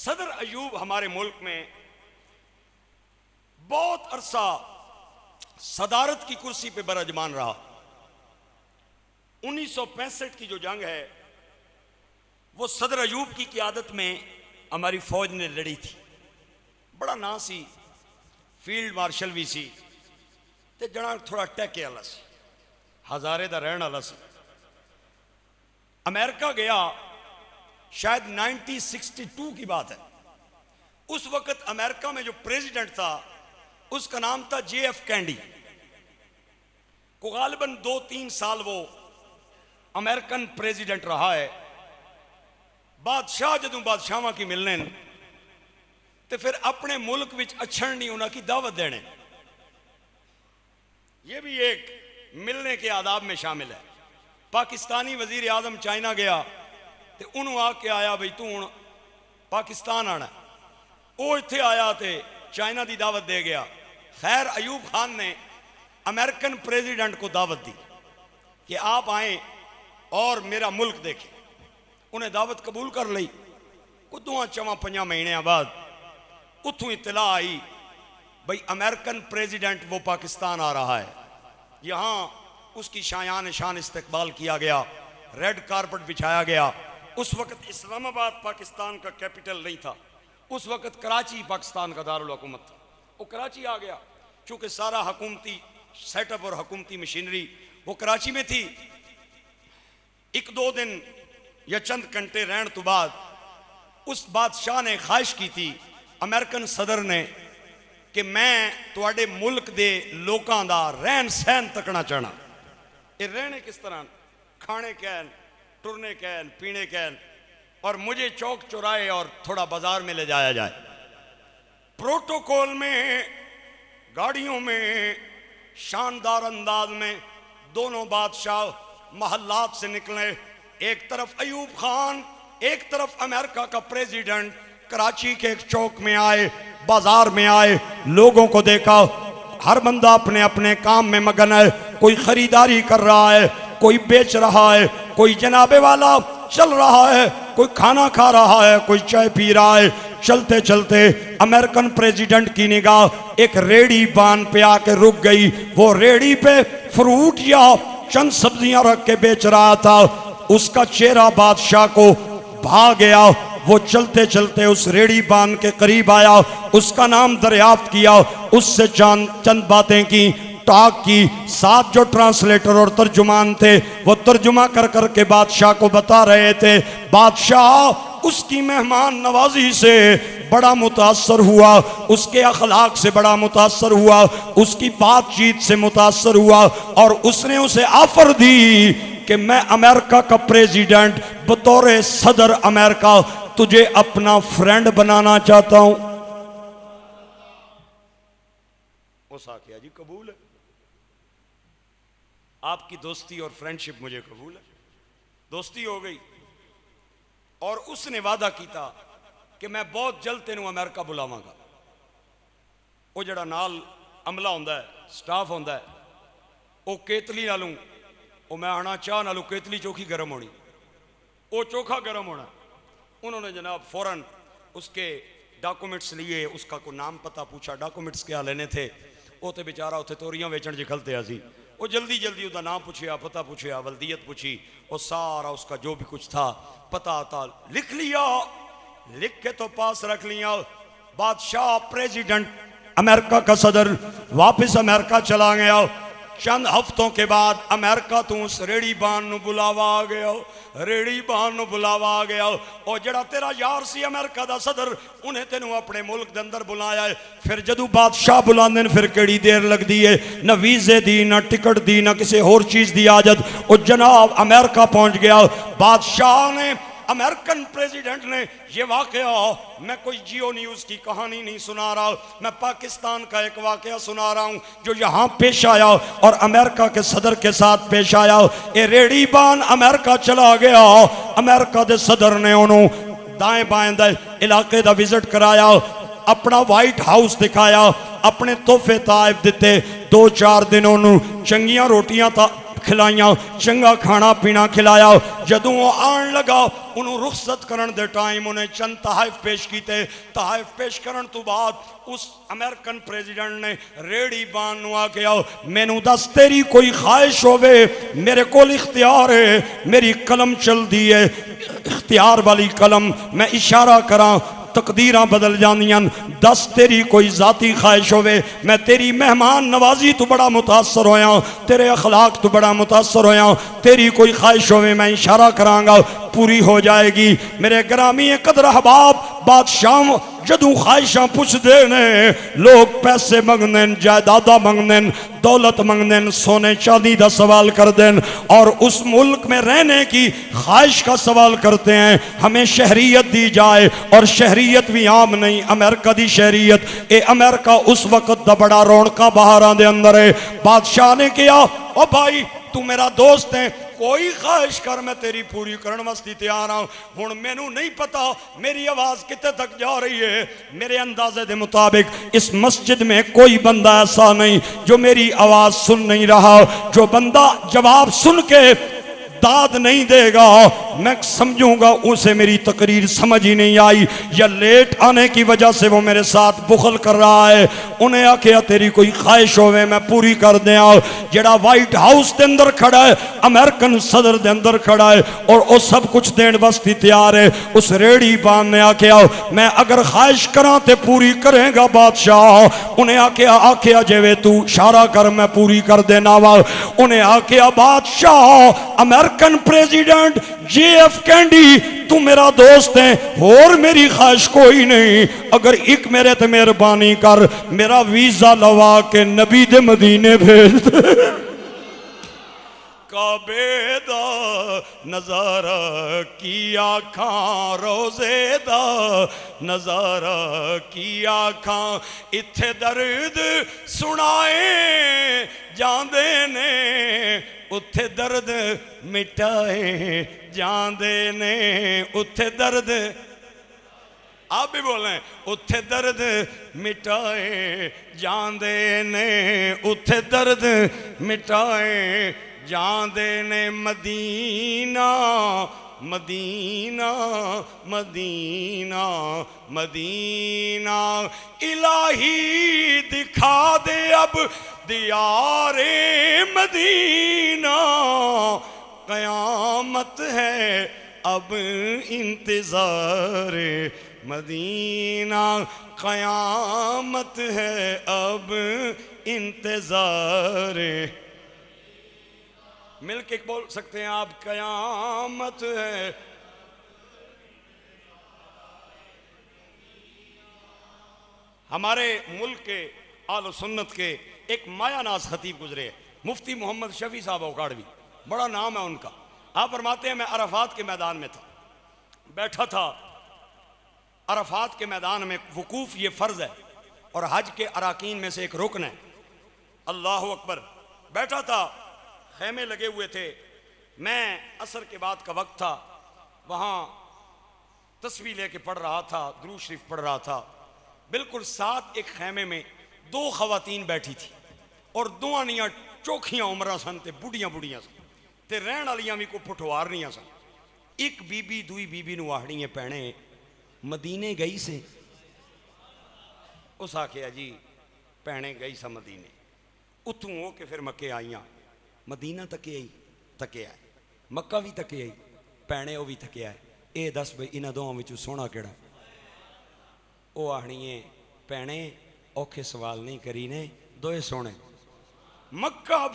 सदर अयूब हमारे मुल्क में बहुत अरसा सदारत की कुर्सी पे बरजमान रहा। 1965 की जो जंग है वो सदर अयूब की क़ियादत में हमारी फौज ने लड़ी थी। बड़ा ना सी, फील्ड मार्शल भी सी ते जना थोड़ा टैके वाला सी, हजारे दा रहने वाला सी। अमेरिका गया, शायद 1962 की बात है। उस वक्त अमेरिका में जो प्रेसिडेंट था उसका नाम था JF कैंडी को गालिबन 2-3 साल वो अमेरिकन प्रेसिडेंट रहा है। बादशाह जदों बादशाह की मिलने तो फिर अपने मुल्क विच अछड़ नहीं उन्होंने दावत देने, ये भी एक मिलने के आदाब में शामिल है। पाकिस्तानी वजीर आजम चाइना गया तो उन्होंने आके आया भाई तू हूँ पाकिस्तान आना, वो इत्थे आया तो चाइना की दावत दे गया। खैर अयूब खान ने अमेरिकन प्रेसिडेंट को दावत दी कि आप आए और मेरा मुल्क देखें। उन्हें दावत कबूल कर ली। कुछ 2-4 महीने बाद उतों इतला आई भाई अमेरिकन प्रेसिडेंट वो पाकिस्तान आ रहा है। यहाँ उसकी शायान शान इस्तकबाल किया गया, रेड कारपेट बिछाया गया। उस वक्त इस्लामाबाद पाकिस्तान का कैपिटल नहीं था, उस वक्त कराची पाकिस्तान का दारुल हुकूमत था। वो कराची आ गया, चूँकि सारा हुकूमती सेटअप और हुकूमती मशीनरी वो कराची में थी। 1-2 दिन या चंद घंटे रहने तो बाद उस बादशाह ने ख्वाहिश की थी अमेरिकन सदर ने कि मैं तुहाडे मुल्क दे लोकां दा रहन सहन तकना चाहना। ये रहने किस तरह, खाने कैन, टुरने कैन, पीने कैन, और मुझे चौक चौराहे और थोड़ा बाजार में ले जाया जाए। प्रोटोकॉल में, गाड़ियों में, शानदार अंदाज में दोनों बादशाह महल्लात से निकले। एक तरफ अयूब खान, एक तरफ अमेरिका का प्रेसिडेंट कराची के एक चौक में आए, बाजार में आए, लोगों को देखा। हर बंदा अपने अपने काम में मगन है। कोई खरीदारी कर रहा है, कोई बेच रहा है, कोई जनाबे वाला चल रहा है, कोई खाना खा रहा है, कोई चाय पी रहा है। चलते चलते अमेरिकन प्रेसिडेंट की निगाह एक रेड़ी बान पे आके रुक गई। वो रेड़ी पे फ्रूट या चंद सब्जियां रख के बेच रहा था। उसका चेहरा बादशाह को भा गया। वो चलते चलते उस रेड़ी बान के करीब आया, उसका नाम दरियाफ्त किया, उससे चंद बातें की, टॉक की। साथ जो ट्रांसलेटर और तर्जुमान थे वो तर्जुमा कर कर के बादशाह को बता रहे थे। बादशाह उसकी मेहमान नवाजी से बड़ा मुतासर हुआ, उसके अखलाक से बड़ा मुतासर हुआ, उसकी बातचीत से मुतासर हुआ, और उसने उसे ऑफर दी कि मैं अमेरिका का प्रेसिडेंट बतौर सदर अमेरिका तुझे अपना फ्रेंड बनाना चाहता हूं। उस आखिया जी कबूल है, आपकी दोस्ती और फ्रेंडशिप मुझे कबूल है। दोस्ती हो गई और उसने वादा किया कि मैं बहुत जल्द तेनों अमेरिका बुलावांगा। वो जड़ा नाल अमला होंदा है, स्टाफ होंदा है, वो केतली नालों वो मैं आना चाह नालों केतली चोखी गर्म होनी, वो चोखा गर्म होना। उन्होंने जनाब फौरन उसके डॉक्यूमेंट्स लिए, उसका को नाम पता पूछा, डॉक्यूमेंट्स क्या लेने थे। वो तो बेचारा उत्थे तोरियां वेचण च खलते सी। वो जल्दी जल्दी उसका नाम पूछया, पता पूछया, वल्दियत पूछी, और सारा उसका जो भी कुछ था पता था लिख लिया, लिख के तो पास रख लिया। बादशाह प्रेसिडेंट अमेरिका का सदर वापस अमेरिका चला गया। चंद हफ्तों के बाद अमेरिका तो उस रेड़ी बान नू बुलावा आ गया, रेड़ी बान नू बुलावा आ गया। और जड़ा तेरा यार सी अमेरिका दा सदर, उन्हें तेनू अपने मुल्क दे अंदर बुलाया है। फिर जदू बादशाह बुलांदे फिर केड़ी देर लगदी है, ना वीजे दी, ना टिकट दी, ना किसी होर चीज दी आजत। और जनाब अमेरिका पहुंच गया। बादशाह ने, अमेरिकन प्रेसिडेंट ने, ये वाकया मैं कोई जियो न्यूज़ की कहानी नहीं सुना रहा, मैं पाकिस्तान का एक वाकया सुना रहा हूँ जो यहाँ पेश आया और अमेरिका के सदर के साथ पेश आया। ये रेड़ी बान अमेरिका चला गया। अमेरिका के सदर ने उन्होंने दाएं बाएं दे इलाके का विजिट कराया, अपना वाइट हाउस दिखाया, अपने तोहफे ताइफ दिते। 2-4 दिन उन्होंने चंगियां रोटियां खिलाइया, चंगा खाना पीना खिलाया। जदों आन लगा उन्होंने रुखसत करन दे टाइम उन्हें चंद तहाइफ पेश किए। तहाइफ पेश करन तो बाद उस अमेरिकन प्रेजिडेंट ने रेड़ी बान नू आके आओ, मैनू दस तेरी कोई ख्वाहिश होवे, मेरे कोल इख्तियार है, मेरी कलम चलती है, इख्तियार वाली कलम, मैं इशारा करा तकदीरां बदल जांदियां। दस तेरी कोई जाती ख्वाहिश होवे, मैं तेरी मेहमान नवाजी तो बड़ा मुतासर होया, तेरे अखलाक तो बड़ा मुतासर होया, तेरी कोई ख्वाहिश होवे मैं इशारा करांगा पूरी हो जाएगी। मेरे ग्रामी कदर अहबाब, बादशाह जदों ख्वाहिशां पुछदे ने, लोग पैसे मंगदे, जायदादा मंगदे, दौलत मंगदे, सोने चांदी का सवाल करते हैं और उस मुल्क में रहने की ख्वाहिश का सवाल करते हैं। हमें शहरियत दी जाए, और शहरियत भी आम नहीं, अमेरिका की शहरियत। ये अमेरिका उस वक्त दा बड़ा रौनका बहारां दे अंदर है। बादशाह ने कहा, ओ भाई तू मेरा दोस्त है, कोई ख्वाहिश कर मैं तेरी पूरी करने वास्ते तैयार हाँ। हुण मैनू नहीं पता मेरी आवाज़ कितने तक जा रही है। मेरे अंदाजे के मुताबिक इस मस्जिद में कोई बंदा ऐसा नहीं जो मेरी आवाज़ सुन नहीं रहा। जो बंदा जवाब सुन के दाद नहीं देगा, मैं समझूंगा उसे मेरी तकरीर समझ ही नहीं आई, या लेट आने की वजह से वो मेरे साथ बुखल कर रहा है। उन्हें आख्या तेरी कोई ख्वाहिश होवे मैं पूरी कर दिया। जड़ा वाइट हाउस के अंदर खड़ा है, अमेरिकन सदर के अंदर खड़ा है, और वो सब कुछ देने वास्ते तैयार है। उस रेड़ी बान ने आख्या मैं अगर ख्वाहिश करा तो पूरी करेगा बादशाह। उन्हें आख्या जेवे तू इशारा कर मैं पूरी कर देना वा। उन्हें आख्या बादशाह अमेरिकन प्रेसिडेंट JF कैंडी तू मेरा दोस्त है, और मेरी ख्वाहिश कोई नहीं, अगर एक मेरे ते मेहरबानी कर, मेरा वीजा लवा के नबी दे मदीने भेज दे। काबे दा नजारा की आखां, रोजे दा नजारा की आखां, इत्थे दर्द सुनाए जांदे ने, उत्थे दर्द मिटाए जांदे ने, उत्थे दर्द आप भी बोलें, उत्थे दर्द मिटाए जांदे ने, उत्थे दर्द मिटाए जांदे ने। मदीना मदीना मदीना मदीना, इलाही दिखा दे अब दियारे मदीना, क़यामत है अब इंतज़ार मदीना, क़यामत है अब इंतज़ार। मिल के बोल सकते हैं आप, क़यामत है। हमारे मुल्क के आल सुन्नत के एक मायानाज खतीब गुजरे, मुफ्ती मोहम्मद शफी साहब औकाड़वी, बड़ा नाम है उनका। आप फरमाते हैं मैं अरफात के मैदान में था, बैठा था। अरफात के मैदान में वकूफ़ ये फ़र्ज़ है और हज के अराकीन में से एक रुकन है। अल्लाह अकबर। बैठा था, खेमे लगे हुए थे, मैं असर के बाद का वक्त था, वहाँ तस्वीर लेके पढ़ रहा था, दुरूद शरीफ पढ़ रहा था। बिल्कुल साथ एक खेमे में दो खवातीन बैठी थी, और दोआनियाँ चोखियाँ उम्र सन, ते बुढ़ियाँ बुढ़ियाँ सन, ते रहन वालियाँ भी कोई पुठवारनियाँ सन। एक बीबी दुई बीबी नू आखनी भैने मदीने गई से। उस आखिया जी भैने गई सा मदीने, उतों हो के फिर मक्के आईयां। मदीना तके आई, तके आए, मक्का भी तके आई, भैने वो भी तके आए। ये दस बई इन्होंने दोवां विचों सोहना केड़ा? वो आखनी है भैने औखे सवाल नहीं करी ने, दोए सोने। मक्का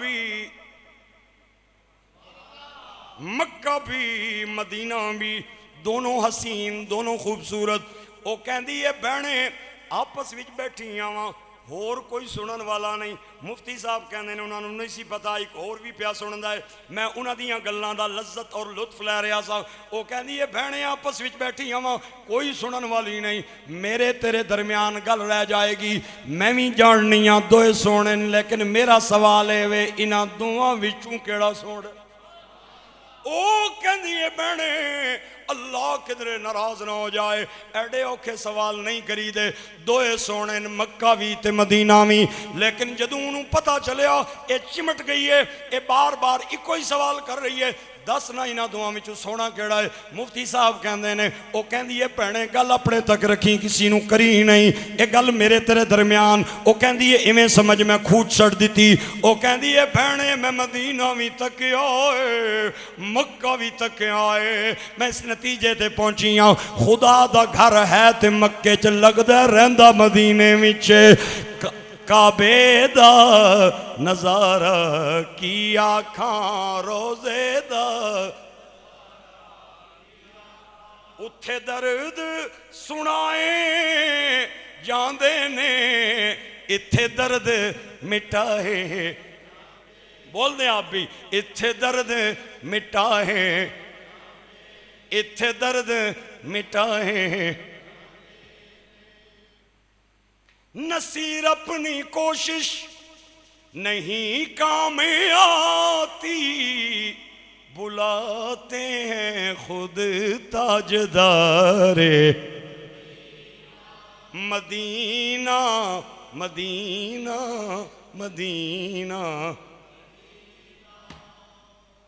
भी मदीना भी, दोनों हसीन दोनों खूबसूरत। वो कहती है भैने आपस विच बैठियां वा, होर कोई सुनन वाला नहीं। मुफ्ती साहब कहते हैं उन्होंने नहीं सी पता, एक होर भी पिया सुनता है। मैं उन्होंने दियां गल्लां दा लज्जत और लुत्फ लै रहा सा। वो कहती है भैने आपस विच बैठियां वा, कोई सुनन वाली नहीं, मेरे तेरे दरम्यान गल रह जाएगी। मैं भी जाननी हाँ दोए सोने, लेकिन मेरा सवाल है वे इन्हां दोवां विचों केड़ा सोना? ओ कहंदी है भैने अल्लाह किधरे नाराज ना हो जाए। एडे औखे सवाल नहीं करी दे, दोए सोने मक्का भी ते मदीना भी। लेकिन जदों उन्होंने पता चलिया ये चिमट गई है, ये बार बार इको ही सवाल कर रही है, दस ना इन्होंने दोवां विचों सोना केड़ा है। मुफ्ती साहब कहते हैं वो कहती है भैने गल अपने तक रखी, किसी नूं करी नहीं, ये गल मेरे तेरे दरम्यान। वो कहती है इवें समझ मैं खूद छड़ दी। वो कहती है भैने मैं मदीना भी तकिया है, मक्का भी तकिया है, मैं इस नतीजे ते पहुंची हाँ खुदा दा घर है ते मक्के च लगदा रहिंदा मदीने विच। काबे दा नजारा की आखां रोजे दा, उथे दर्द सुनाए जांदे ने, इथे दर्द मिटाए। बोल दे आप भी, इथे दर्द मिटाए, इथे दर्द मिटाए। नसीर अपनी कोशिश नहीं काम आती, बुलाते हैं खुद ताजदारे मदीना मदीना मदीना।